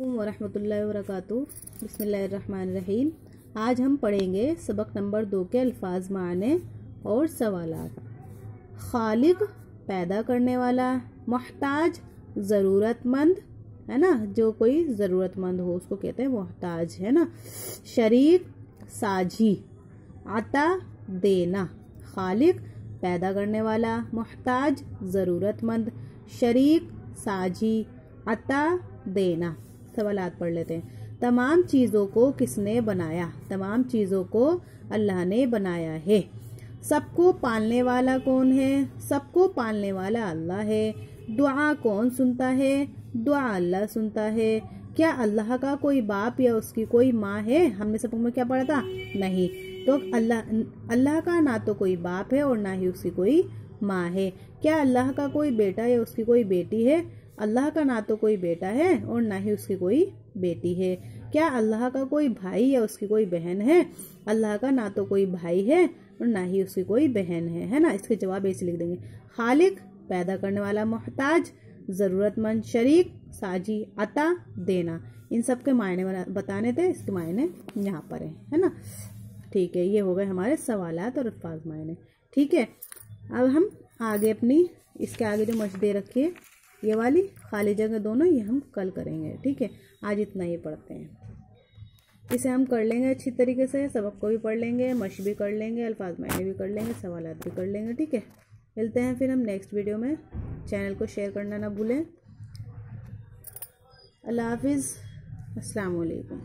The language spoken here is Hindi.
वरहमतुल्लाहि वबरकातुहू। बिस्मिल्लाहिर्रहमानिर्रहीम। आज हम पढ़ेंगे सबक नंबर 2 के अल्फाज माने और सवालात। खालिक पैदा करने वाला, मोहताज ज़रूरतमंद, है ना, जो कोई ज़रूरतमंद हो उसको कहते हैं मोहताज, है ना। शरीक साझी, अता देना। खालिक पैदा करने वाला, मोहताज ज़रूरतमंद, शरीक साझी, अता देना। सवालात पढ़ लेते हैं। तमाम चीज़ों को किसने बनाया? तमाम चीज़ों को अल्लाह ने बनाया है। सबको पालने वाला कौन है? सबको पालने वाला अल्लाह है। दुआ कौन सुनता है? दुआ अल्लाह सुनता है। क्या अल्लाह का कोई बाप या उसकी कोई माँ है? हमने सबक में क्या पढ़ा था? नहीं। तो अल्लाह का ना तो कोई बाप है और ना ही उसकी कोई माँ है। क्या अल्लाह का कोई बेटा या उसकी कोई बेटी है? अल्लाह का ना तो कोई बेटा है और ना ही उसकी कोई बेटी है। क्या अल्लाह का कोई भाई या उसकी कोई बहन है? अल्लाह का ना तो कोई भाई है और ना ही उसकी कोई बहन है ना। इसके जवाब ऐसे लिख देंगे। खालिक पैदा करने वाला, मोहताज ज़रूरतमंद, शरीक साझी, अता देना। इन सब के मायने बताने थे, इसके मायने यहाँ पर है ना। ठीक है, ये हो गए हमारे सवालात और अल्फाज मायने। ठीक है, अब हम आगे अपनी इसके आगे जो मश दे रखी है ये वाली खाली जगह दोनों, ये हम कल करेंगे। ठीक है, आज इतना ही पढ़ते हैं। इसे हम कर लेंगे अच्छी तरीके से, सबक को भी पढ़ लेंगे, मश भी कर लेंगे, अल्फाज मायने भी कर लेंगे, सवालात भी कर लेंगे। ठीक है, मिलते हैं फिर हम नेक्स्ट वीडियो में। चैनल को शेयर करना ना भूलें। अल्लाह हाफिज़, अस्सलाम वालेकुम।